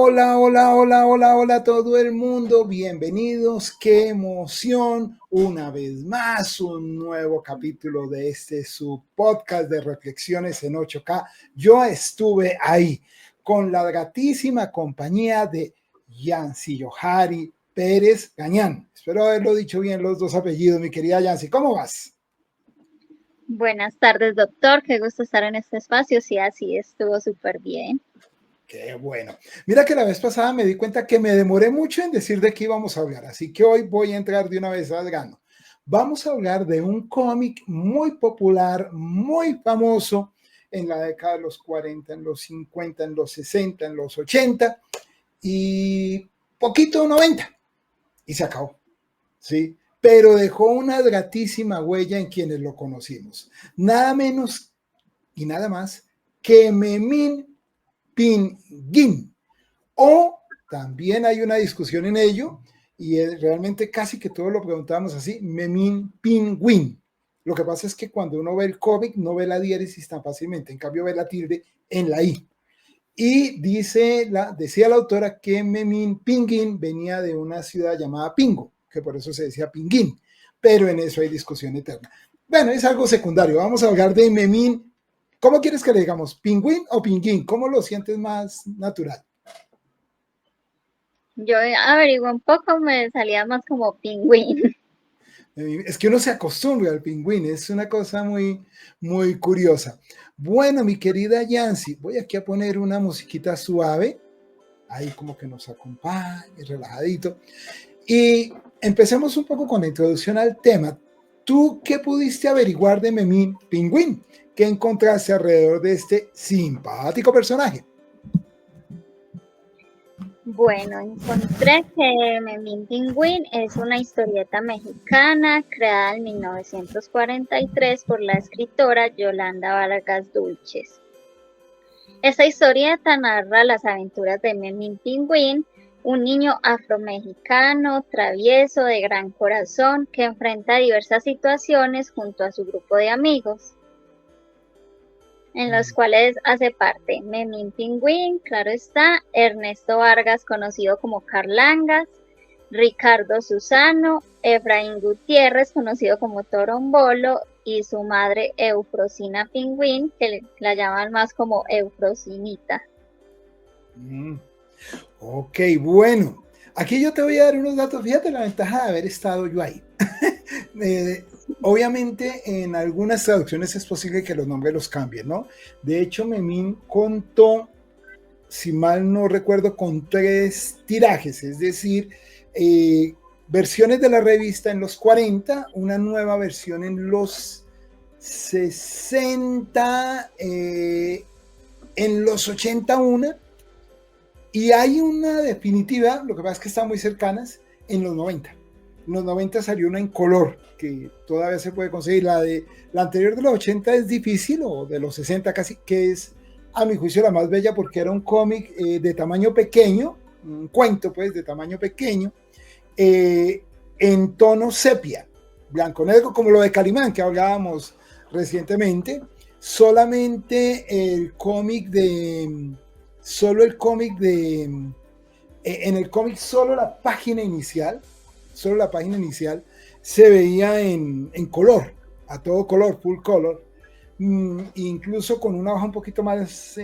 hola, hola, hola, hola, hola a todo el mundo. Bienvenidos, qué emoción. Una vez más, un nuevo capítulo de su podcast de reflexiones en 8K. Yo estuve ahí con la gratísima compañía de Yancy Johari Pérez Gañán. Espero haberlo dicho bien los dos apellidos, mi querida Yancy. ¿Cómo vas? Buenas tardes, doctor. Qué gusto estar en este espacio. Sí, así estuvo súper bien. Qué bueno. Mira que la vez pasada me di cuenta que me demoré mucho en decir de qué íbamos a hablar, así que hoy voy a entrar de una vez al grano. Vamos a hablar de un cómic muy popular, muy famoso en la década de los 40, en los 50, en los 60, en los 80 y poquito 90 y se acabó, ¿sí? Pero dejó una gratísima huella en quienes lo conocimos. Nada menos y nada más que Memín Pinguín. O también hay una discusión en ello y realmente casi que todos lo preguntábamos así, Memín Pingüín. Lo que pasa es que cuando uno ve el cómic no ve la diéresis tan fácilmente, en cambio ve la tilde en la I. Y decía la autora que Memín Pinguín venía de una ciudad llamada Pingo, que por eso se decía Pinguín, pero en eso hay discusión eterna. Bueno, es algo secundario, vamos a hablar de Memín. ¿Cómo quieres que le digamos? ¿Pingüín o Pinguín? ¿Cómo lo sientes más natural? Yo averigué un poco, me salía más como pingüín. Es que uno se acostumbra al pingüín, es una cosa muy, muy curiosa. Bueno, mi querida Yancy, voy aquí a poner una musiquita suave, ahí como que nos acompañe, relajadito. Y empecemos un poco con la introducción al tema. ¿Tú qué pudiste averiguar de Memín Pingüín? ¿Qué encontraste alrededor de este simpático personaje? Bueno, encontré que Memín Pingüín es una historieta mexicana creada en 1943 por la escritora Yolanda Vargas Dulces. Esta historieta narra las aventuras de Memín Pingüín, un niño afromexicano, travieso, de gran corazón, que enfrenta diversas situaciones junto a su grupo de amigos, en los cuales hace parte Memín Pingüín, claro está, Ernesto Vargas, conocido como Carlangas, Ricardo Susano, Efraín Gutiérrez, conocido como Torombolo, y su madre Eufrosina Pingüín, que la llaman más como Eufrosinita. Ok, bueno. Aquí yo te voy a dar unos datos. Fíjate la ventaja de haber estado yo ahí. eh, Obviamente en algunas traducciones es posible que los nombres los cambien, ¿no? De hecho, Memín contó, si mal no recuerdo, con 3 tirajes, es decir, versiones de la revista en los 40, una nueva versión en los 60, en los 81, y hay una definitiva, lo que pasa es que están muy cercanas, en los 90. En los 90 salió una en color, que todavía se puede conseguir. La anterior de los 80 es difícil, o de los 60 casi, que es a mi juicio la más bella porque era un cómic de tamaño pequeño, un cuento pues de tamaño pequeño, en tono sepia, blanco negro, como lo de Calimán que hablábamos recientemente. Solamente el cómic de solo el cómic de en el cómic solo la página inicial se veía en color, a todo color, full color, incluso con una hoja un poquito más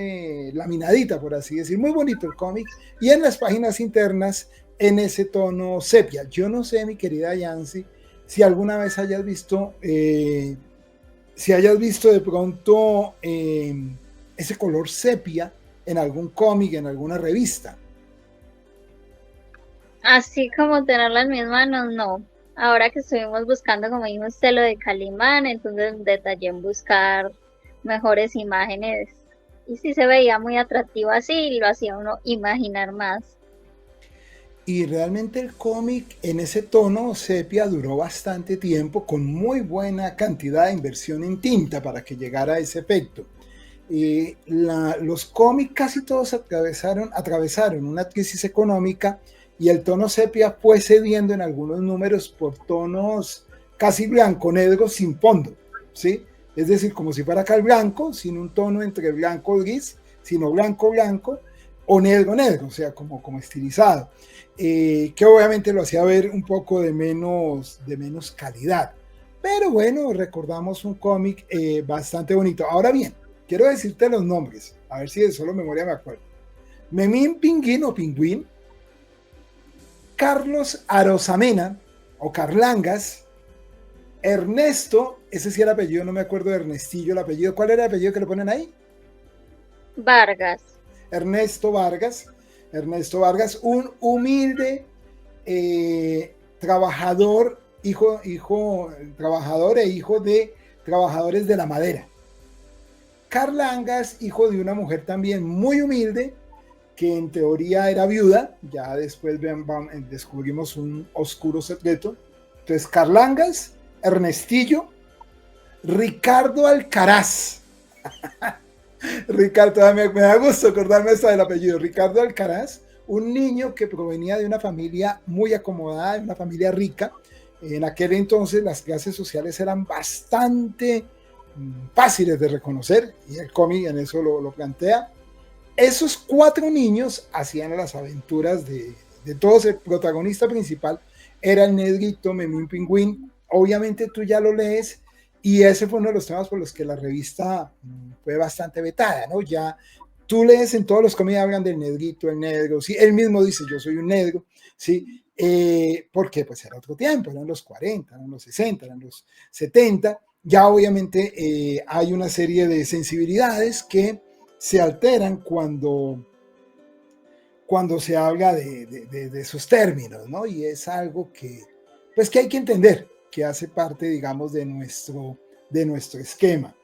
laminadita, por así decir, muy bonito el cómic, y en las páginas internas en ese tono sepia. Yo no sé, mi querida Yancy, si alguna vez hayas visto de pronto ese color sepia en algún cómic, en alguna revista. Así como tenerla en mis manos, no. Ahora que estuvimos buscando, como dijo usted, lo de Calimán, entonces detallé en buscar mejores imágenes. Y sí se veía muy atractivo así y lo hacía uno imaginar más. Y realmente el cómic en ese tono sepia duró bastante tiempo con muy buena cantidad de inversión en tinta para que llegara a ese efecto. Los cómics casi todos atravesaron una crisis económica y el tono sepia fue cediendo en algunos números por tonos casi blanco-negro sin fondo, ¿sí? Es decir, como si fuera acá el blanco, sin un tono entre blanco y gris, sino blanco-blanco, o negro negro, o sea, como estilizado, que obviamente lo hacía ver un poco de menos calidad. Pero bueno, recordamos un cómic bastante bonito. Ahora bien, quiero decirte los nombres, a ver si de solo memoria me acuerdo. Memín Pinguín o Pingüín, Carlos Arosamena o Carlangas, Ernesto, ese sí el apellido, no me acuerdo de Ernestillo, el apellido. ¿Cuál era el apellido que le ponen ahí? Vargas. Ernesto Vargas. Ernesto Vargas, un humilde trabajador, trabajador e hijo de trabajadores de la madera. Carlangas, hijo de una mujer también muy humilde, que en teoría era viuda, ya después descubrimos un oscuro secreto. Entonces, Carlangas, Ernestillo, Ricardo Alcaraz. Ricardo, me da gusto acordarme hasta del apellido. Ricardo Alcaraz, un niño que provenía de una familia muy acomodada, de una familia rica. En aquel entonces las clases sociales eran bastante fáciles de reconocer, y el cómic en eso lo plantea. Esos 4 niños hacían las aventuras de todos. El protagonista principal era el negrito Memín Pingüín. Obviamente tú ya lo lees, y ese fue uno de los temas por los que la revista fue bastante vetada, ¿no? Ya tú lees en todos los cómics, hablan del negrito, el negro, ¿sí? Él mismo dice, yo soy un negro, ¿sí? Porque pues era otro tiempo, eran los 40, eran los 60, eran los 70. Ya obviamente hay una serie de sensibilidades que se alteran cuando se habla de esos términos, ¿no? Y es algo que, pues, que hay que entender, que hace parte, digamos, de nuestro esquema.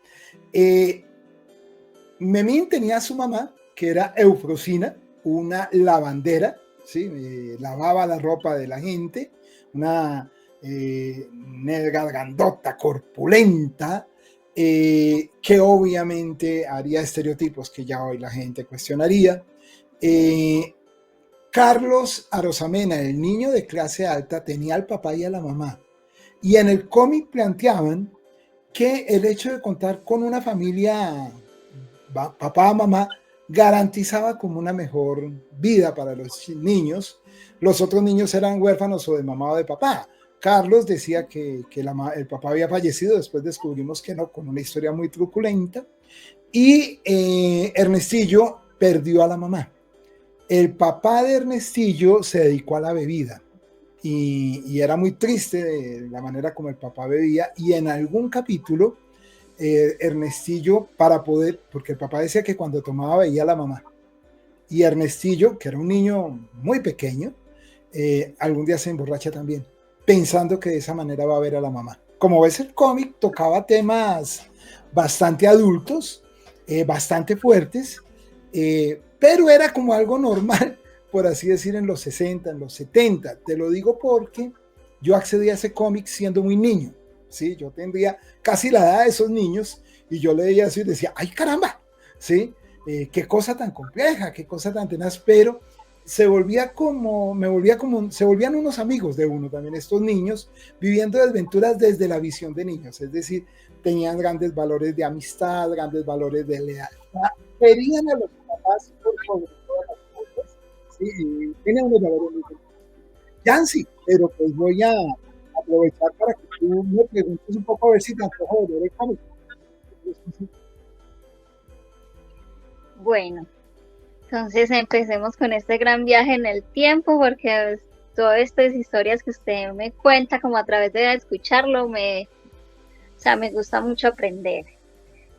Memín tenía a su mamá, que era Eufrosina, una lavandera, ¿sí? Lavaba la ropa de la gente, una negra grandota, corpulenta, que obviamente haría estereotipos que ya hoy la gente cuestionaría. Carlos Arosamena, el niño de clase alta, tenía al papá y a la mamá. Y en el cómic planteaban que el hecho de contar con una familia, papá, mamá, garantizaba como una mejor vida para los niños. Los otros niños eran huérfanos o de mamá o de papá. Carlos decía que el papá había fallecido, después descubrimos que no, con una historia muy truculenta. Y Ernestillo perdió a la mamá. El papá de Ernestillo se dedicó a la bebida, y era muy triste de la manera como el papá bebía, y en algún capítulo Ernestillo, porque el papá decía que cuando tomaba veía a la mamá, y Ernestillo, que era un niño muy pequeño, algún día se emborracha también, pensando que de esa manera va a ver a la mamá. Como ves, el cómic tocaba temas bastante adultos, bastante fuertes, pero era como algo normal, por así decir, en los 60, en los 70. Te lo digo porque yo accedí a ese cómic siendo muy niño, ¿sí? Yo tendría casi la edad de esos niños, y yo leía eso y decía, ¡ay, caramba! ¿Sí? Qué cosa tan compleja, qué cosa tan tenaz, pero se volvían unos amigos de uno también, estos niños, viviendo desventuras desde la visión de niños, es decir, tenían grandes valores de amistad, grandes valores de lealtad, querían a los papás por sobre todas las cosas, ¿sí? Tenían unos valores muy buenos. Yancy, pero pues voy a aprovechar para que tú me preguntes un poco, a ver si te antojo de ver el cómic. Bueno, entonces empecemos con este gran viaje en el tiempo, porque todas estas historias que usted me cuenta, como a través de escucharlo, me gusta mucho aprender.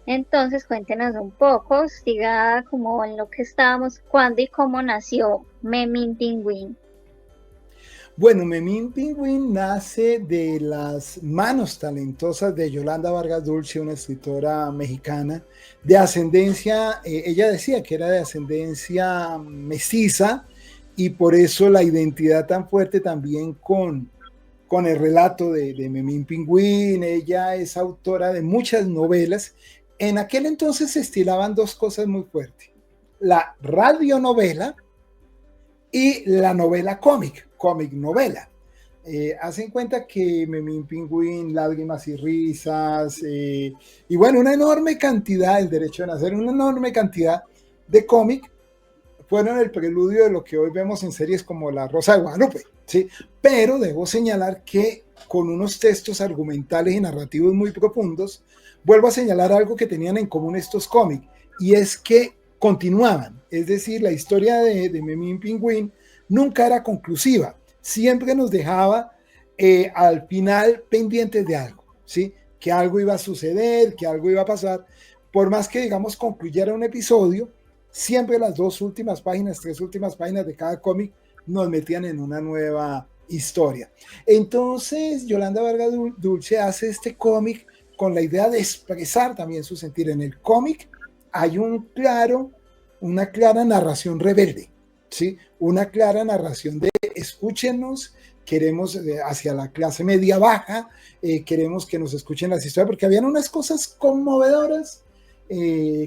Entonces cuéntenos un poco, siga como en lo que estábamos, cuándo y cómo nació Memín Pingüín. Bueno, Memín Pingüín nace de las manos talentosas de Yolanda Vargas Dulce, una escritora mexicana de ascendencia, ella decía que era de ascendencia mestiza, y por eso la identidad tan fuerte también con el relato de Memín Pingüín. Ella es autora de muchas novelas. En aquel entonces se estilaban dos cosas muy fuertes: la radionovela y la novela cómic novela. Hacen cuenta que Memín Pingüín, Lágrimas y Risas, y bueno, una enorme cantidad, El Derecho de Nacer, una enorme cantidad de cómic fueron el preludio de lo que hoy vemos en series como La Rosa de Guadalupe, ¿sí? Pero debo señalar que con unos textos argumentales y narrativos muy profundos, vuelvo a señalar algo que tenían en común estos cómics, y es que continuaban, es decir, la historia de Memín Pingüín nunca era conclusiva, siempre nos dejaba al final pendientes de algo, ¿sí? Que algo iba a suceder, que algo iba a pasar, por más que, digamos, concluyera un episodio, siempre las dos últimas páginas, tres últimas páginas de cada cómic nos metían en una nueva historia. Entonces, Yolanda Vargas Dulce hace este cómic con la idea de expresar también su sentir. En el cómic hay una clara narración rebelde, ¿sí? Una clara narración de escúchenos, queremos hacia la clase media baja, queremos que nos escuchen las historias, porque habían unas cosas conmovedoras,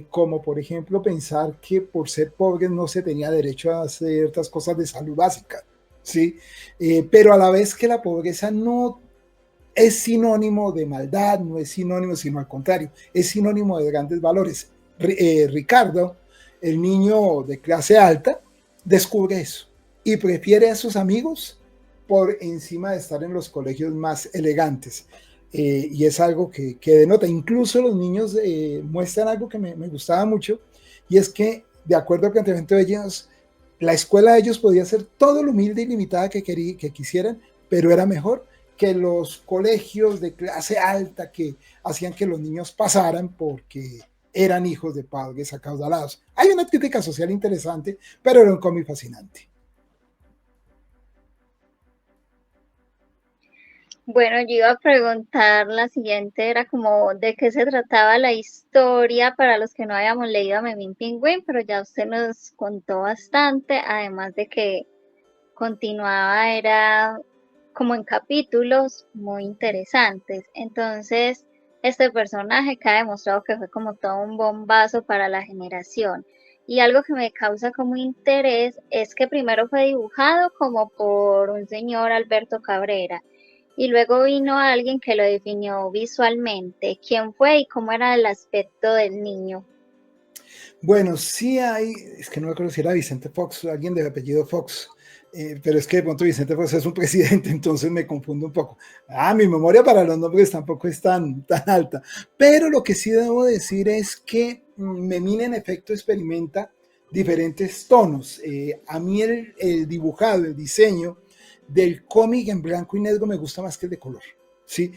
como por ejemplo pensar que por ser pobres no se tenía derecho a ciertas cosas de salud básica, ¿sí? Pero a la vez que la pobreza no es sinónimo de maldad, no es sinónimo, sino al contrario, es sinónimo de grandes valores. Ricardo, el niño de clase alta, descubre eso y prefiere a sus amigos por encima de estar en los colegios más elegantes. Y es algo que denota. Incluso los niños muestran algo que me gustaba mucho, y es que, de acuerdo al planteamiento de ellos, la escuela de ellos podía ser todo lo humilde y limitada que quisieran, pero era mejor que los colegios de clase alta que hacían que los niños pasaran porque eran hijos de padres acaudalados. Hay una crítica social interesante, pero era un cómic fascinante. Bueno, yo iba a preguntar la siguiente, era como de qué se trataba la historia para los que no habíamos leído a Memín Pingüín, pero ya usted nos contó bastante, además de que continuaba, era como en capítulos muy interesantes. Entonces, este personaje que ha demostrado que fue como todo un bombazo para la generación. Y algo que me causa como interés es que primero fue dibujado como por un señor Alberto Cabrera y luego vino alguien que lo definió visualmente. ¿Quién fue y cómo era el aspecto del niño? Bueno, sí hay, es que no me acuerdo si era Vicente Fox, alguien de apellido Fox, pero es que de pronto Vicente Fox es un presidente, entonces me confundo un poco. Mi memoria para los nombres tampoco es tan alta, pero lo que sí debo decir es que Memín en efecto experimenta diferentes tonos. A mí el dibujado, el diseño del cómic en blanco y negro me gusta más que el de color, ¿sí?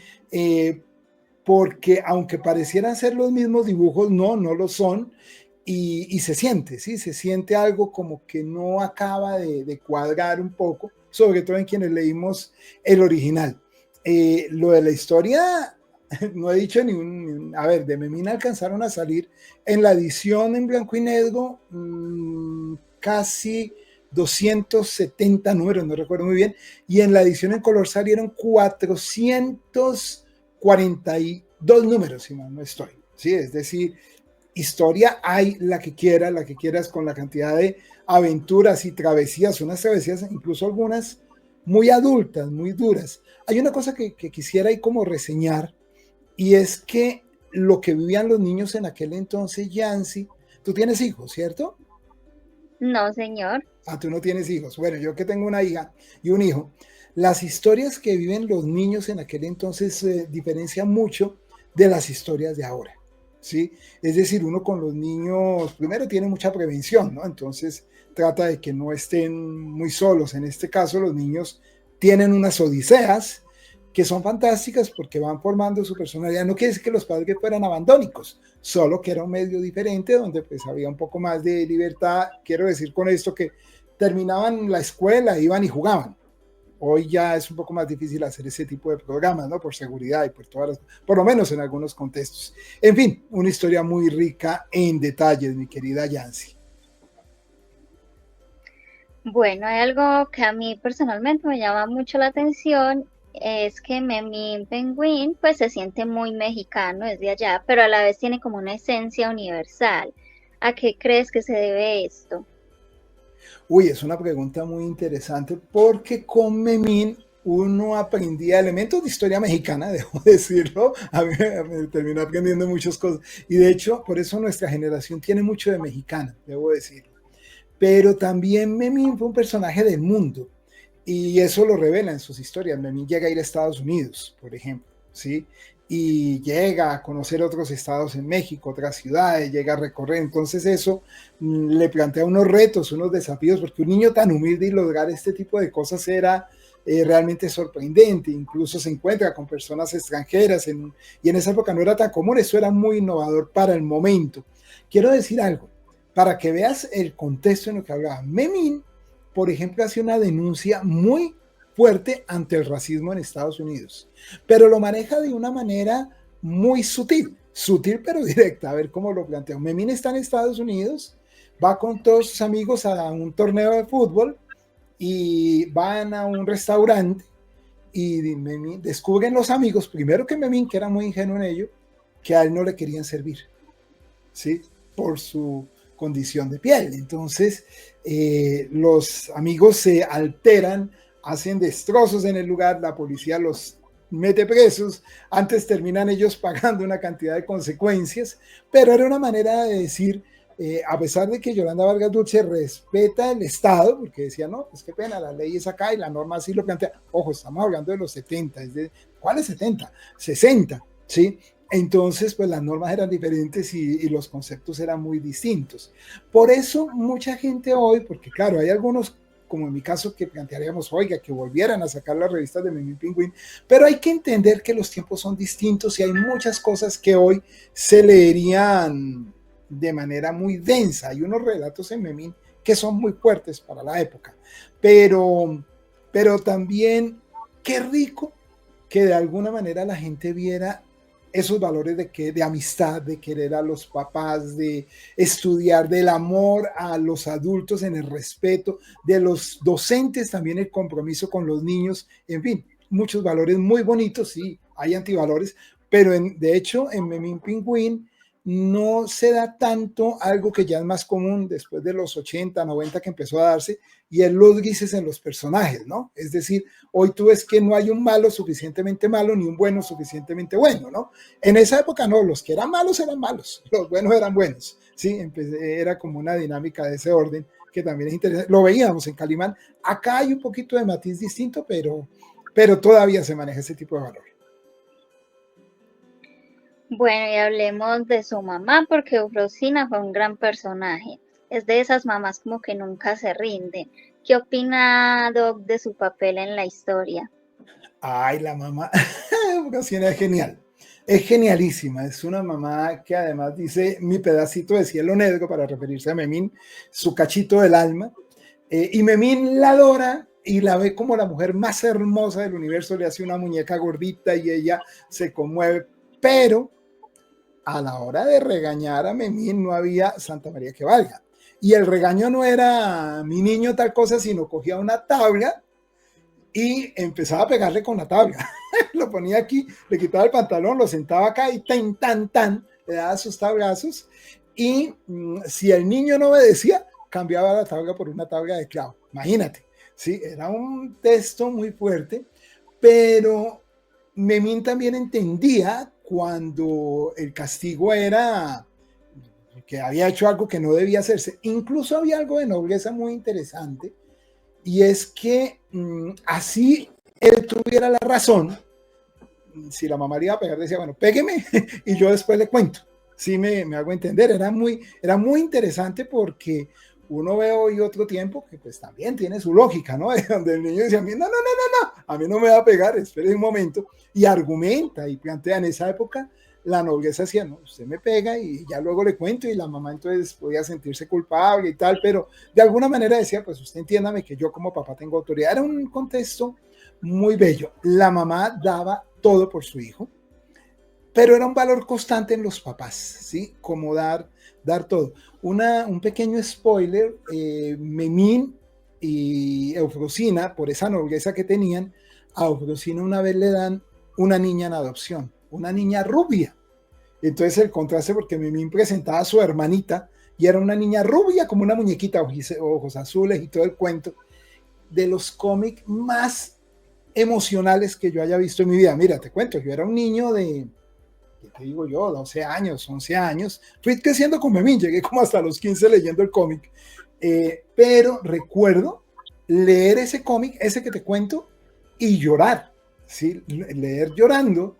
Porque aunque parecieran ser los mismos dibujos, no lo son. Y se siente, ¿sí? Se siente algo como que no acaba de cuadrar un poco, sobre todo en quienes leímos el original. Lo de la historia, no he dicho a ver, de Memín alcanzaron a salir en la edición en blanco y negro casi 270 números, no recuerdo muy bien, y en la edición en color salieron 442 números, si mal no estoy, ¿sí? Es decir, historia hay la que quieras, con la cantidad de aventuras y travesías, unas travesías, incluso algunas muy adultas, muy duras. Hay una cosa que quisiera ahí como reseñar, y es que lo que vivían los niños en aquel entonces, Yancy, tú tienes hijos, ¿cierto? No, señor. Tú no tienes hijos. Bueno, yo que tengo una hija y un hijo, las historias que viven los niños en aquel entonces diferencian mucho de las historias de ahora. ¿Sí? Es decir, uno con los niños, primero tiene mucha prevención, ¿no? Entonces trata de que no estén muy solos. En este caso, los niños tienen unas odiseas que son fantásticas porque van formando su personalidad. No quiere decir que los padres fueran abandónicos, solo que era un medio diferente donde pues había un poco más de libertad. Quiero decir con esto que terminaban la escuela, iban y jugaban. Hoy ya es un poco más difícil hacer ese tipo de programas, ¿no? Por seguridad y por lo menos en algunos contextos. En fin, una historia muy rica en detalles, mi querida Yancy. Bueno, hay algo que a mí personalmente me llama mucho la atención, es que Memín Pingüín pues se siente muy mexicano, es de allá, pero a la vez tiene como una esencia universal. ¿A qué crees que se debe esto? Uy, es una pregunta muy interesante porque con Memín uno aprendía elementos de historia mexicana, debo decirlo. A mí me terminó aprendiendo muchas cosas. Y de hecho, por eso nuestra generación tiene mucho de mexicana, debo decirlo. pero también Memín fue un personaje del mundo y eso lo revela en sus historias. Memín llega a ir a Estados Unidos, por ejemplo, ¿sí? Y llega a conocer otros estados en México, otras ciudades, llega a recorrer. Entonces eso le plantea unos retos, unos desafíos, porque un niño tan humilde y lograr este tipo de cosas era realmente sorprendente. Incluso se encuentra con personas extranjeras y en esa época no era tan común, eso era muy innovador para el momento. Quiero decir algo, para que veas el contexto en el que hablaba. Memín, por ejemplo, hace una denuncia muy fuerte ante el racismo en Estados Unidos, pero lo maneja de una manera muy sutil pero directa. A ver cómo lo planteo. Memín está en Estados Unidos, va con todos sus amigos a un torneo de fútbol y van a un restaurante y Memín, descubren los amigos, primero que Memín, que era muy ingenuo en ello, que a él no le querían servir, ¿sí? Por su condición de piel. Entonces, los amigos se alteran, hacen destrozos en el lugar, la policía los mete presos, antes terminan ellos pagando una cantidad de consecuencias, pero era una manera de decir, a pesar de que Yolanda Vargas Dulce respeta el Estado, porque decía, no, pues qué pena, la ley es acá y la norma así lo plantea. Ojo, estamos hablando de los 70, ¿cuáles 70? 60, ¿sí? Entonces, pues las normas eran diferentes y los conceptos eran muy distintos. Por eso mucha gente hoy, porque claro, hay algunos, como en mi caso, que plantearíamos, oiga, que volvieran a sacar las revistas de Memín Pingüín, pero hay que entender que los tiempos son distintos y hay muchas cosas que hoy se leerían de manera muy densa. Hay unos relatos en Memín que son muy fuertes para la época, pero también qué rico que de alguna manera la gente viera esos valores de amistad, de querer a los papás, de estudiar, del amor a los adultos en el respeto, de los docentes también el compromiso con los niños, en fin, muchos valores muy bonitos, sí, hay antivalores, pero de hecho en Memín Pingüín no se da tanto algo que ya es más común después de los 80, 90 que empezó a darse, y es los grises en los personajes, ¿no? Es decir, hoy tú ves que no hay un malo suficientemente malo ni un bueno suficientemente bueno, ¿no? En esa época no, los que eran malos, los buenos eran buenos, ¿sí? Era como una dinámica de ese orden que también es interesante. Lo veíamos en Calimán. Acá hay un poquito de matiz distinto, pero todavía se maneja ese tipo de valor. Bueno, y hablemos de su mamá, porque Eufrosina fue un gran personaje. Es de esas mamás como que nunca se rinden. ¿Qué opina Doc de su papel en la historia? Ay, la mamá, Eufrosina es genial. Es genialísima, es una mamá que además dice mi pedacito de cielo negro para referirse a Memín, su cachito del alma, y Memín la adora y la ve como la mujer más hermosa del universo, le hace una muñeca gordita y ella se conmueve, pero a la hora de regañar a Memín no había Santa María que valga. Y el regaño no era mi niño tal cosa, sino cogía una tabla y empezaba a pegarle con la tabla. Lo ponía aquí, le quitaba el pantalón, lo sentaba acá y tan, le daba sus tablazos. Y si el niño no obedecía, cambiaba la tabla por una tabla de clavo. Imagínate, ¿sí? Era un texto muy fuerte, pero Memín también entendía cuando el castigo era que había hecho algo que no debía hacerse. Incluso había algo de nobleza muy interesante, y es que así él tuviera la razón, si la mamá le iba a pegar, decía, bueno, pégueme y yo después le cuento. Sí me hago entender, era muy interesante porque uno ve hoy otro tiempo que pues también tiene su lógica, ¿no? Donde el niño dice a mí, no, a mí no me va a pegar, espere un momento, y argumenta y plantea. En esa época la nobleza decía, no, usted me pega y ya luego le cuento, y la mamá entonces podía sentirse culpable y tal, pero de alguna manera decía, pues usted entiéndame que yo como papá tengo autoridad. Era un contexto muy bello. La mamá daba todo por su hijo, pero era un valor constante en los papás, ¿sí? Como dar todo. Un pequeño spoiler, Memín y Eufrosina, por esa nobleza que tenían, a Eufrosina una vez le dan una niña en adopción, una niña rubia. Entonces el contraste, porque Memín presentaba a su hermanita y era una niña rubia como una muñequita, ojos azules y todo el cuento, de los cómics más emocionales que yo haya visto en mi vida. Mira, te cuento, yo era un niño de, ¿qué te digo yo? 12 años, 11 años. Fui creciendo con Memín, llegué como hasta los 15 leyendo el cómic. Pero recuerdo leer ese cómic, ese que te cuento, y llorar, ¿sí? Leer llorando,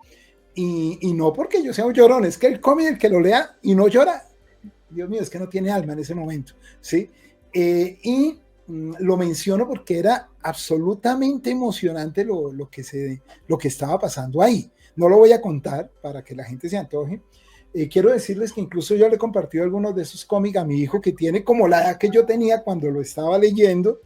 y no porque yo sea un llorón, es que el cómic, el que lo lea y no llora, Dios mío, es que no tiene alma en ese momento, ¿sí? Lo menciono porque era absolutamente emocionante lo que estaba pasando ahí. No lo voy a contar para que la gente se antoje. Quiero decirles que incluso yo le he compartido algunos de esos cómics a mi hijo, que tiene como la edad que yo tenía cuando lo estaba leyendo,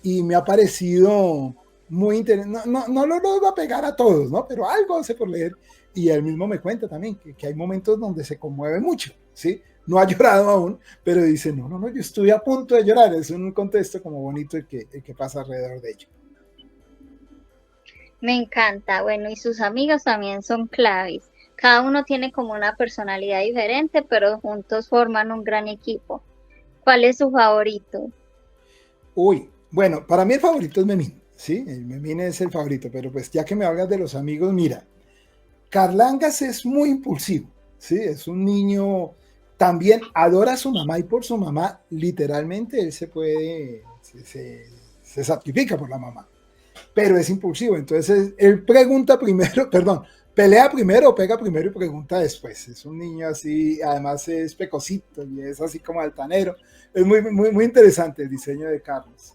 y me ha parecido muy interesante. No lo va a pegar a todos, ¿no? Pero algo hace por leer, y él mismo me cuenta también que hay momentos donde se conmueve mucho, ¿sí? No ha llorado aún, pero dice, no, yo estuve a punto de llorar. Es un contexto como bonito el que pasa alrededor de ello. Me encanta. Bueno, y sus amigos también son claves. Cada uno tiene como una personalidad diferente, pero juntos forman un gran equipo. ¿Cuál es su favorito? Uy, bueno, para mí el favorito es Memín, ¿sí? El Memín es el favorito, pero pues ya que me hablas de los amigos, mira, Carlangas es muy impulsivo, ¿sí? Es un niño, también adora a su mamá, y por su mamá, literalmente, él se sacrifica por la mamá, pero es impulsivo. Entonces él pregunta primero, perdón, pelea primero, pega primero y pregunta después. Es un niño así, además es pecosito y es así como altanero. Es muy interesante el diseño de Carlos.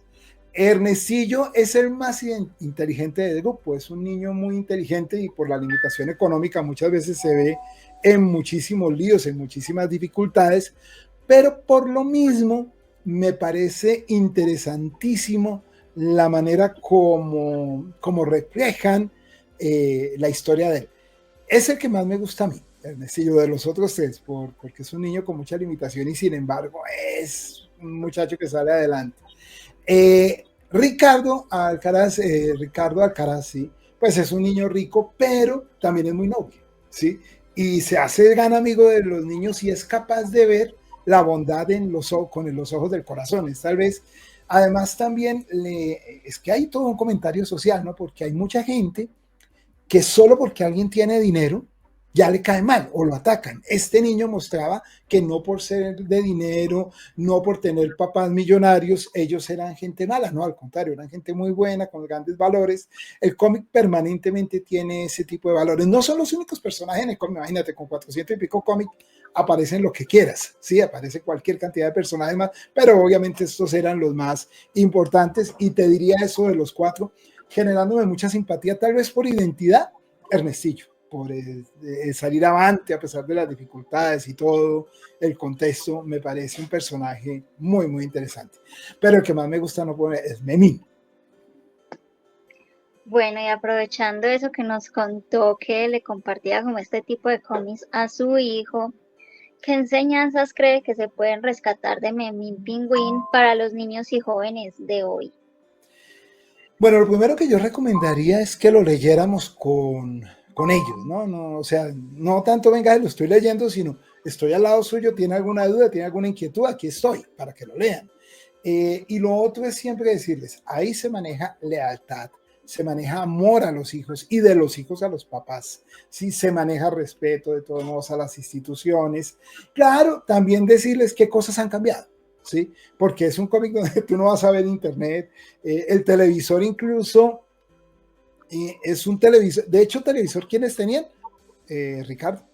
Ernestillo es el más inteligente del grupo, es un niño muy inteligente, y por la limitación económica muchas veces se ve en muchísimos líos, en muchísimas dificultades, pero por lo mismo me parece interesantísimo la manera como reflejan la historia de él. Es el que más me gusta a mí, Ernestillo, de los otros tres, porque es un niño con mucha limitación y sin embargo es un muchacho que sale adelante. Ricardo Alcaraz, sí, pues es un niño rico, pero también es muy noble, ¿sí? Y se hace gran amigo de los niños y es capaz de ver la bondad con los ojos del corazón. Es tal vez, además también, es que hay todo un comentario social, ¿no? Porque hay mucha gente que solo porque alguien tiene dinero ya le cae mal o lo atacan. Este niño mostraba que no por ser de dinero, no por tener papás millonarios, ellos eran gente mala, no, al contrario, eran gente muy buena, con grandes valores. El cómic permanentemente tiene ese tipo de valores. No son los únicos personajes en el cómic, imagínate, con 400 y pico cómics aparecen lo que quieras, sí, aparece cualquier cantidad de personajes más, pero obviamente estos eran los más importantes, y te diría eso de los cuatro, generándome mucha simpatía, tal vez por identidad, Ernestillo, por salir avante a pesar de las dificultades y todo el contexto. Me parece un personaje muy interesante, pero el que más me gusta no poner es Memín. Bueno, y aprovechando eso que nos contó, que le compartía como este tipo de cómics a su hijo, ¿qué enseñanzas cree que se pueden rescatar de Memín Pingüín para los niños y jóvenes de hoy? Bueno, lo primero que yo recomendaría es que lo leyéramos con ellos, ¿no? O sea, no tanto venga, lo estoy leyendo, sino estoy al lado suyo, tiene alguna duda, tiene alguna inquietud, aquí estoy para que lo lean. Y lo otro es siempre decirles, ahí se maneja lealtad, se maneja amor a los hijos y de los hijos a los papás, sí, se maneja respeto de todos modos a las instituciones. Claro, también decirles qué cosas han cambiado, ¿sí? Porque es un cómic donde tú no vas a ver internet, el televisor incluso, es un televisor, de hecho televisor, ¿quiénes tenían? Ricardo,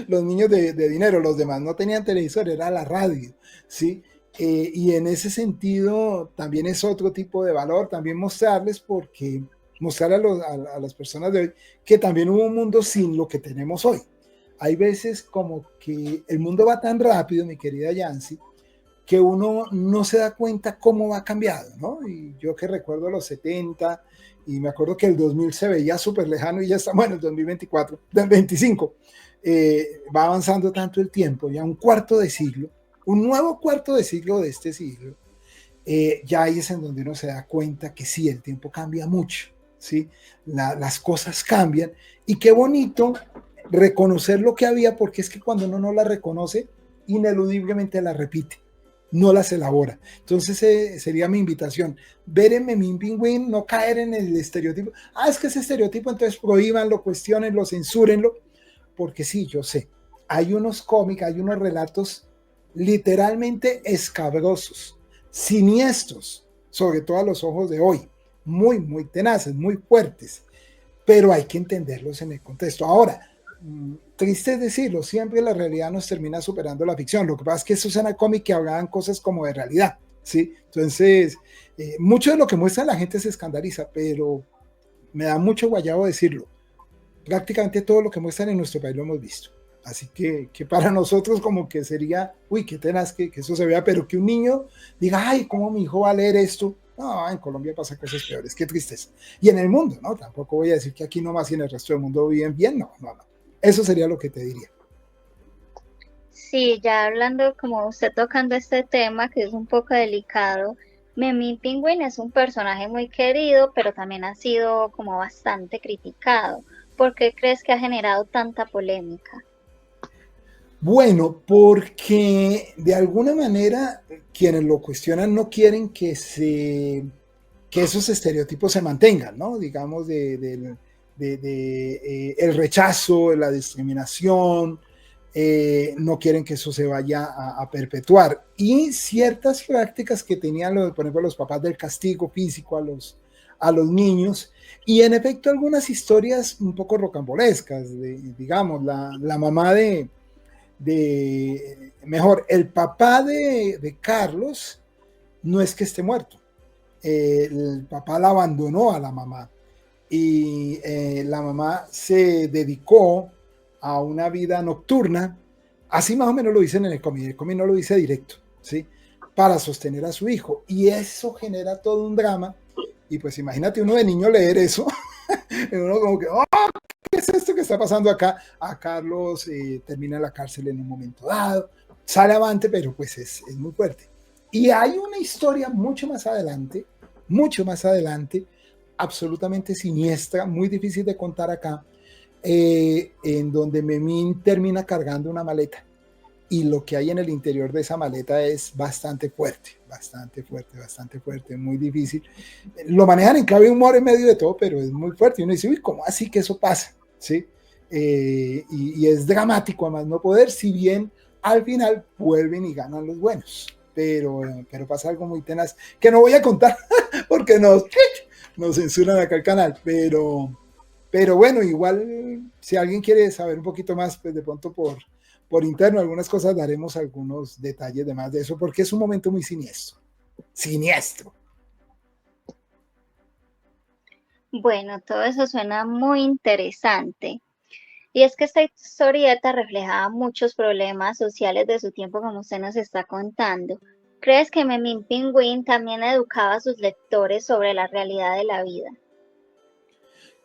los niños de dinero, los demás no tenían televisor, era la radio, ¿sí? Y en ese sentido también es otro tipo de valor, también mostrarles, porque mostrar a las personas de hoy que también hubo un mundo sin lo que tenemos hoy. Hay veces como que el mundo va tan rápido, mi querida Yancy, que uno no se da cuenta cómo va cambiado, ¿no? Y yo que recuerdo los 70, y me acuerdo que el 2000 se veía súper lejano y ya está, bueno, el 2024, del 25, va avanzando tanto el tiempo, ya un cuarto de siglo, un nuevo cuarto de siglo de este siglo, ya ahí es en donde uno se da cuenta que sí, el tiempo cambia mucho, ¿sí? Las cosas cambian, y qué bonito reconocer lo que había, porque es que cuando uno no la reconoce, ineludiblemente la repite, no las elabora. Entonces sería mi invitación, ver en Memín Pingüín, no caer en el estereotipo, es que ese estereotipo, entonces prohíbanlo, cuestionenlo, censúrenlo, porque sí, yo sé, hay unos cómics, hay unos relatos literalmente escabrosos, siniestros, sobre todo a los ojos de hoy, muy, muy tenaces, muy fuertes, pero hay que entenderlos en el contexto. Ahora, triste es decirlo, siempre la realidad nos termina superando la ficción. Lo que pasa es que eso suena cómic que hablaban cosas como de realidad, ¿sí? Entonces, mucho de lo que muestra la gente se escandaliza, pero me da mucho guayabo decirlo. Prácticamente todo lo que muestran en nuestro país lo hemos visto. Así que para nosotros como que sería, uy, qué tenaz que eso se vea, pero que un niño diga, ay, ¿cómo mi hijo va a leer esto? No, en Colombia pasa cosas peores, qué tristeza. Y en el mundo, ¿no? Tampoco voy a decir que aquí nomás y en el resto del mundo viven bien, no, no, no. Eso sería lo que te diría. Sí, ya hablando, como usted tocando este tema, que es un poco delicado, Memín Pingüín es un personaje muy querido, pero también ha sido como bastante criticado. ¿Por qué crees que ha generado tanta polémica? Bueno, porque de alguna manera quienes lo cuestionan no quieren que esos estereotipos se mantengan, ¿no? Digamos, el rechazo, la discriminación, no quieren que eso se vaya a perpetuar. Y ciertas prácticas que tenían, por ejemplo, los papás del castigo físico a los niños, y en efecto algunas historias un poco rocambolescas, digamos, la mamá mejor, el papá de Carlos no es que esté muerto, el papá la abandonó a la mamá y la mamá se dedicó a una vida nocturna, así más o menos lo dicen en el cómic no lo dice directo, ¿sí? Para sostener a su hijo, y eso genera todo un drama, y pues imagínate uno de niño leer eso, uno como que, oh, ¿qué es esto que está pasando acá? A Carlos termina en la cárcel en un momento dado, sale avante, pero pues es muy fuerte. Y hay una historia mucho más adelante, absolutamente siniestra, muy difícil de contar acá, en donde Memín termina cargando una maleta. Y lo que hay en el interior de esa maleta es bastante fuerte, bastante fuerte, bastante fuerte, muy difícil. Lo manejan en clave de humor en medio de todo, pero es muy fuerte. Y uno dice, uy, ¿cómo así que eso pasa? ¿Sí? Y es dramático a más no poder, si bien al final vuelven y ganan los buenos. Pero pasa algo muy tenaz, que no voy a contar porque nos censuran acá el canal, pero bueno, igual si alguien quiere saber un poquito más, pues de pronto por interno algunas cosas daremos algunos detalles de más de eso, porque es un momento muy siniestro, siniestro. Bueno, todo eso suena muy interesante. Y es que esta historieta reflejaba muchos problemas sociales de su tiempo, como usted nos está contando. ¿Crees que Memín Pingüín también educaba a sus lectores sobre la realidad de la vida?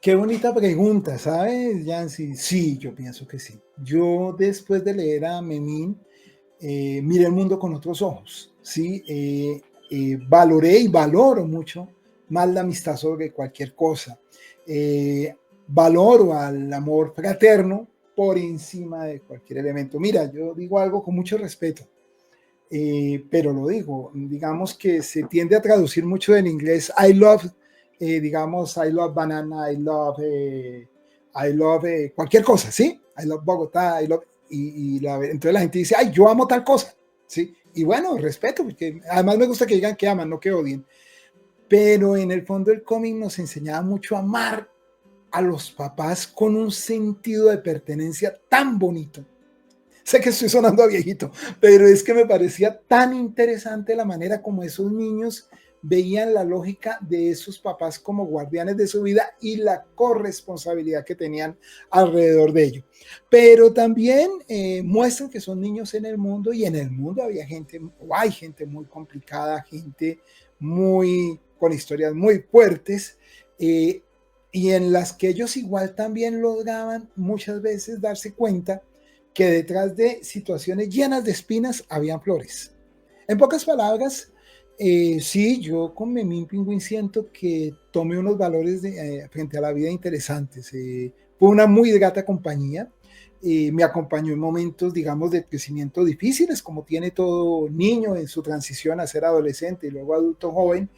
Qué bonita pregunta, ¿sabes, Yancy? Sí, yo pienso que sí. Yo después de leer a Memín, miré el mundo con otros ojos, ¿sí? Valoré y valoro mucho más la amistad sobre cualquier cosa. Valoro al amor fraterno por encima de cualquier elemento. Mira, yo digo algo con mucho respeto, pero lo digo, digamos que se tiende a traducir mucho en inglés, I love, digamos, I love banana, I love cualquier cosa, ¿sí? I love Bogotá, I love, entonces la gente dice, ay, yo amo tal cosa, ¿sí? Y bueno, respeto, porque además me gusta que digan que aman, no que odien. Pero en el fondo el cómic nos enseñaba mucho a amar a los papás con un sentido de pertenencia tan bonito. Sé que estoy sonando a viejito, pero es que me parecía tan interesante la manera como esos niños veían la lógica de esos papás como guardianes de su vida y la corresponsabilidad que tenían alrededor de ello. Pero también muestran que son niños en el mundo, y en el mundo había gente, o hay gente muy complicada, gente muy con historias muy fuertes, y en las que ellos igual también lograban muchas veces darse cuenta que detrás de situaciones llenas de espinas habían flores. En pocas palabras, sí, yo con Memín Pingüín siento que tomé unos valores frente a la vida interesantes. Fue una muy grata compañía. Me acompañó en momentos, digamos, de crecimiento difíciles, como tiene todo niño en su transición a ser adolescente y luego adulto joven.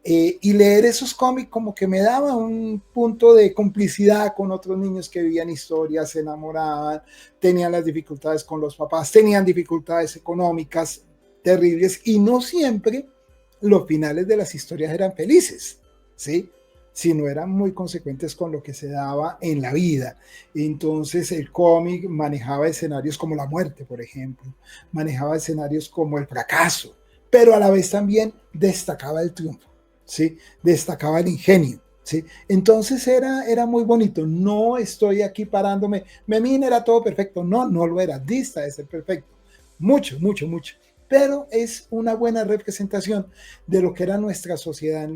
Y leer esos cómics como que me daba un punto de complicidad con otros niños que vivían historias, se enamoraban, tenían las dificultades con los papás, tenían dificultades económicas terribles, y no siempre los finales de las historias eran felices, ¿sí? Si no eran muy consecuentes con lo que se daba en la vida. Entonces el cómic manejaba escenarios como la muerte, por ejemplo, manejaba escenarios como el fracaso, pero a la vez también destacaba el triunfo, ¿sí? Destacaba el ingenio. ¿Sí? Entonces era muy bonito. No estoy aquí parándome. Memín era todo perfecto. No, no lo era. Dista de ser perfecto. Mucho, mucho, mucho. Pero es una buena representación de lo que era nuestra sociedad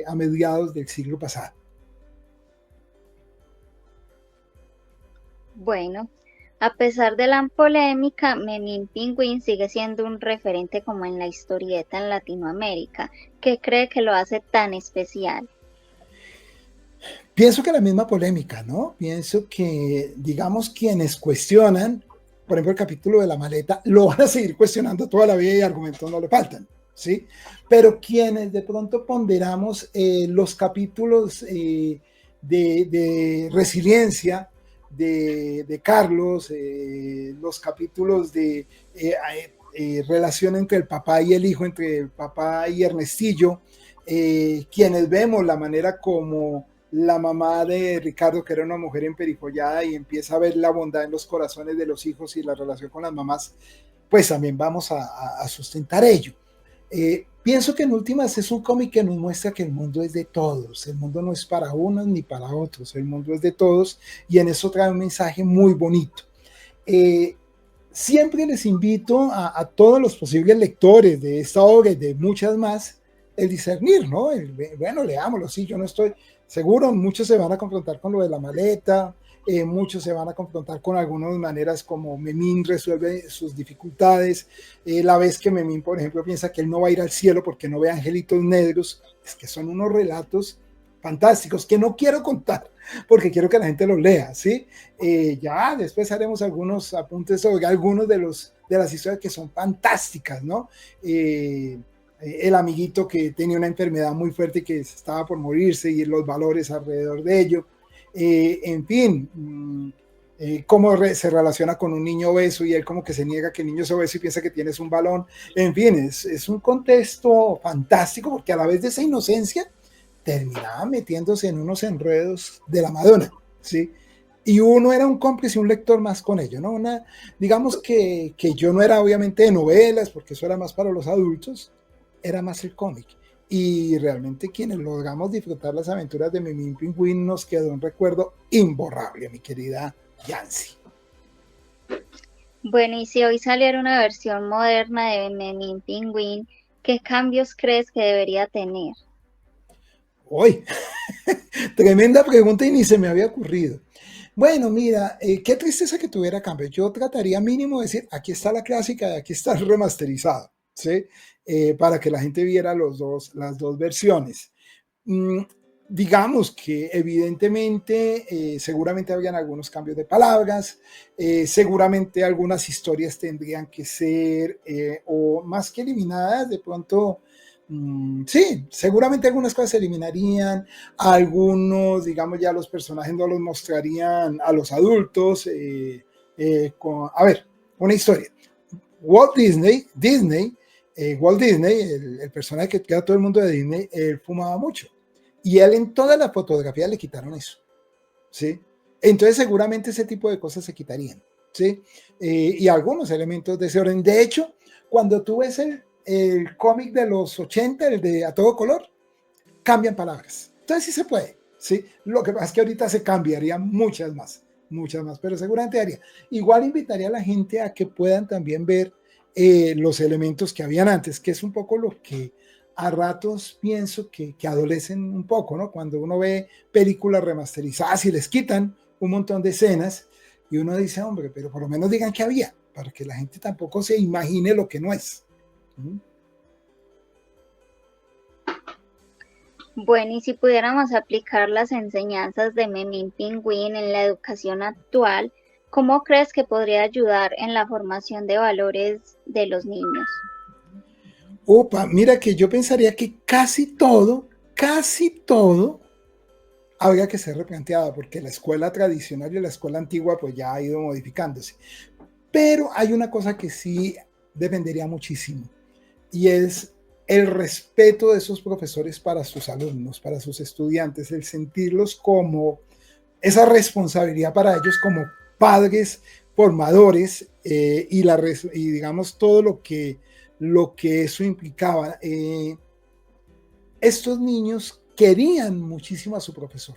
a mediados del siglo pasado. Bueno, a pesar de la polémica, Memín Pingüín sigue siendo un referente como en la historieta en Latinoamérica. ¿Qué cree que lo hace tan especial? Pienso que la misma polémica, ¿no? Pienso que, digamos, quienes cuestionan, por ejemplo, el capítulo de la maleta, lo van a seguir cuestionando toda la vida y argumentos no le faltan, ¿sí? Pero quienes de pronto ponderamos los capítulos de resiliencia de Carlos, los capítulos de relación entre el papá y el hijo, entre el papá y Ernestillo, quienes vemos la manera como la mamá de Ricardo, que era una mujer emperifollada y empieza a ver la bondad en los corazones de los hijos y la relación con las mamás, pues también vamos a sustentar ello. Pienso que en últimas es un cómic que nos muestra que el mundo es de todos, el mundo no es para unos ni para otros, el mundo es de todos y en eso trae un mensaje muy bonito. Siempre les invito a todos los posibles lectores de esta obra y de muchas más, el discernir, ¿no? Bueno, leámoslo, sí, yo no estoy seguro, muchos se van a confrontar con lo de la maleta, muchos se van a confrontar con algunas maneras como Memín resuelve sus dificultades, la vez que Memín, por ejemplo, piensa que él no va a ir al cielo porque no ve angelitos negros, es que son unos relatos fantásticos que no quiero contar porque quiero que la gente los lea, ¿sí? Ya después haremos algunos apuntes sobre algunos de las historias que son fantásticas, ¿no? El amiguito que tenía una enfermedad muy fuerte y que estaba por morirse y los valores alrededor de ello. En fin, cómo se relaciona con un niño obeso y él como que se niega que el niño es obeso y piensa que tienes un balón. En fin, es un contexto fantástico porque a la vez de esa inocencia terminaba metiéndose en unos enredos de la Madonna, ¿sí? Y uno era un cómplice, un lector más con ello, ¿no? Digamos que yo no era obviamente de novelas, porque eso era más para los adultos, era más el cómic. Y realmente quienes logramos disfrutar las aventuras de Memín Pingüín nos quedó un recuerdo imborrable, mi querida Yancy. Bueno, y si hoy saliera una versión moderna de Memín Pingüín, ¿qué cambios crees que debería tener? Uy, tremenda pregunta y ni se me había ocurrido. Bueno, mira, qué tristeza que tuviera cambio. Yo trataría mínimo de decir, aquí está la clásica y aquí está el remasterizado, ¿sí? Para que la gente viera las dos versiones. Mm, digamos que evidentemente, seguramente habrían algunos cambios de palabras, seguramente algunas historias tendrían que ser, o más que eliminadas, de pronto, sí, seguramente algunas cosas se eliminarían, algunos, digamos, ya los personajes no los mostrarían a los adultos. A ver, una historia. Walt Disney, el personaje que queda todo el mundo de Disney, él fumaba mucho. Y él en toda la fotografía le quitaron eso, ¿sí? Entonces seguramente ese tipo de cosas se quitarían, ¿sí? Y algunos elementos de ese orden. De hecho, cuando tú ves el cómic de los 80, el de A Todo Color, cambian palabras. Entonces sí se puede, ¿sí? Lo que pasa es que ahorita se cambiarían muchas más, pero seguramente haría. Igual invitaría a la gente a que puedan también ver los elementos que habían antes, que es un poco lo que a ratos pienso que adolecen un poco, ¿no? Cuando uno ve películas remasterizadas y les quitan un montón de escenas y uno dice, hombre, pero por lo menos digan que había, para que la gente tampoco se imagine lo que no es. ¿Mm? Bueno, y si pudiéramos aplicar las enseñanzas de Memín Pingüín en la educación actual, ¿cómo crees que podría ayudar en la formación de valores de los niños? Opa, mira que yo pensaría que casi todo habría que ser replanteado, porque la escuela tradicional y la escuela antigua pues ya ha ido modificándose. Pero hay una cosa que sí dependería muchísimo, y es el respeto de esos profesores para sus alumnos, para sus estudiantes, el sentirlos como esa responsabilidad para ellos como padres formadores y digamos todo lo que eso implicaba. Estos niños querían muchísimo a su profesor,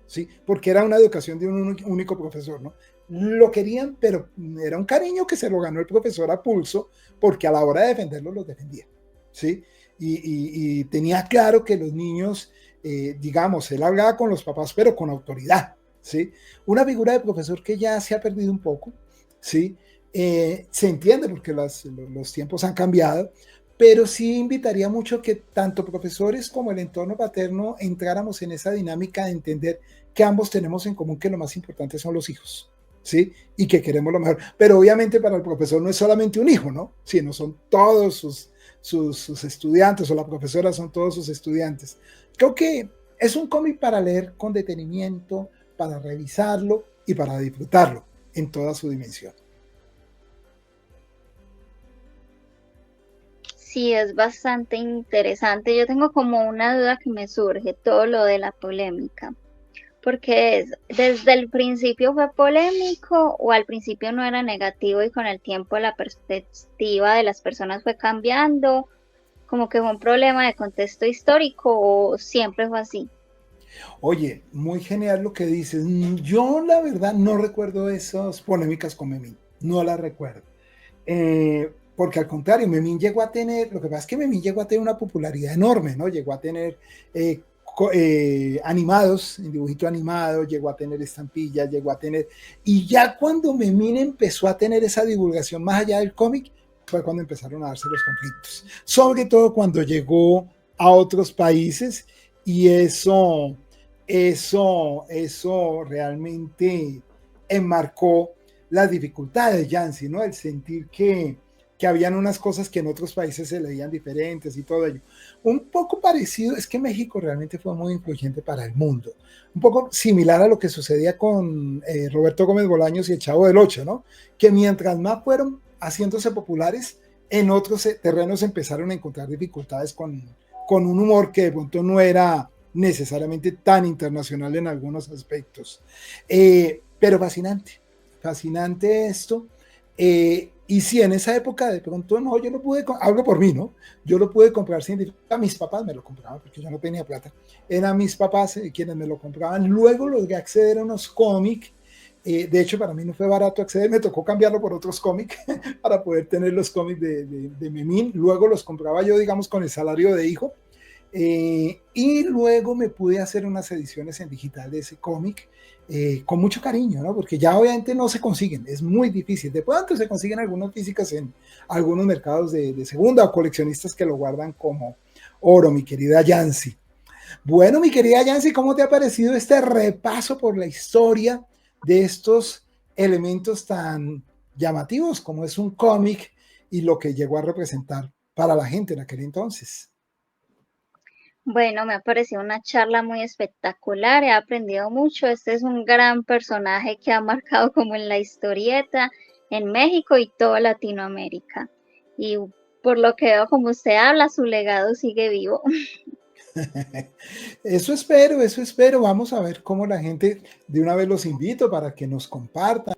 ¿sí? Porque era una educación de un único profesor, ¿no? Lo querían, pero era un cariño que se lo ganó el profesor a pulso, porque a la hora de defenderlo los defendía, ¿sí? Y tenía claro que los niños, digamos, él hablaba con los papás, pero con autoridad, ¿sí? Una figura de profesor que ya se ha perdido un poco, ¿sí? Se entiende porque los tiempos han cambiado, pero sí invitaría mucho que tanto profesores como el entorno paterno entráramos en esa dinámica de entender que ambos tenemos en común que lo más importante son los hijos, ¿sí? Y que queremos lo mejor. Pero obviamente para el profesor no es solamente un hijo, ¿no? Sino son todos sus estudiantes, o la profesora son todos sus estudiantes. Creo que es un cómic para leer con detenimiento, para revisarlo y para disfrutarlo en toda su dimensión. Sí, es bastante interesante. Yo tengo como una duda que me surge, todo lo de la polémica. Porque desde el principio fue polémico o al principio no era negativo y con el tiempo la perspectiva de las personas fue cambiando, como que fue un problema de contexto histórico o siempre fue así. Oye, muy genial lo que dices. Yo la verdad no recuerdo esas polémicas con Memín, no las recuerdo. Porque al contrario, Memín llegó a tener, lo que pasa es que Memín llegó a tener una popularidad enorme, ¿no? Llegó a tener animados, en dibujito animado, llegó a tener estampillas, llegó a tener, y ya cuando Memín empezó a tener esa divulgación más allá del cómic, fue cuando empezaron a darse los conflictos, sobre todo cuando llegó a otros países y eso realmente enmarcó las dificultades de Yancy, ¿no? El sentir que habían unas cosas que en otros países se leían diferentes y todo ello. Un poco parecido, es que México realmente fue muy influyente para el mundo. Un poco similar a lo que sucedía con Roberto Gómez Bolaños y el Chavo del Ocho, ¿no? Que mientras más fueron haciéndose populares, en otros terrenos empezaron a encontrar dificultades con un humor que de pronto no era necesariamente tan internacional en algunos aspectos. Pero fascinante, fascinante esto. Y si en esa época de pronto no, yo no pude, hablo por mí, ¿no? Yo lo pude comprar sin dificultad. Mis papás me lo compraban porque yo no tenía plata. Eran mis papás quienes me lo compraban. Luego logré acceder a unos cómics. De hecho, para mí no fue barato acceder, me tocó cambiarlo por otros cómics para poder tener los cómics de Memín. Luego los compraba yo, digamos, con el salario de hijo. Y luego me pude hacer unas ediciones en digital de ese cómic con mucho cariño, ¿no? Porque ya obviamente no se consiguen, es muy difícil. De pronto se consiguen algunas físicas en algunos mercados de segunda o coleccionistas que lo guardan como oro, mi querida Yancy. Bueno, mi querida Yancy, ¿cómo te ha parecido este repaso por la historia de estos elementos tan llamativos como es un cómic y lo que llegó a representar para la gente en aquel entonces? Bueno, me ha parecido una charla muy espectacular, he aprendido mucho. Este es un gran personaje que ha marcado como en la historieta en México y toda Latinoamérica. Y por lo que veo, como usted habla, su legado sigue vivo. Eso espero. Vamos a ver cómo la gente, de una vez los invito para que nos compartan,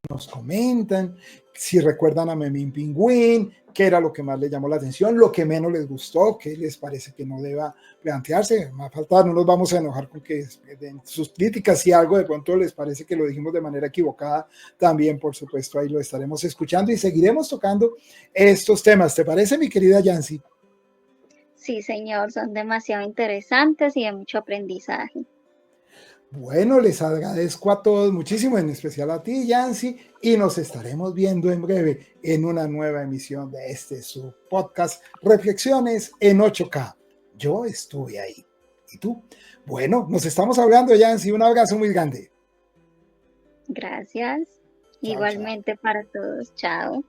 nos comentan, si recuerdan a Memín Pingüín, qué era lo que más les llamó la atención, lo que menos les gustó, qué les parece que no deba plantearse. Más falta, no nos vamos a enojar con que den sus críticas, si algo de pronto les parece que lo dijimos de manera equivocada, también por supuesto ahí lo estaremos escuchando y seguiremos tocando estos temas. ¿Te parece, mi querida Yancy? Sí, señor, son demasiado interesantes y de mucho aprendizaje. Bueno, les agradezco a todos muchísimo, en especial a ti, Yancy, y nos estaremos viendo en breve en una nueva emisión de su podcast Reflexiones en 8K. Yo estuve ahí. ¿Y tú? Bueno, nos estamos hablando, Yancy. Un abrazo muy grande. Gracias. Chao, chao. Igualmente para todos. Chao.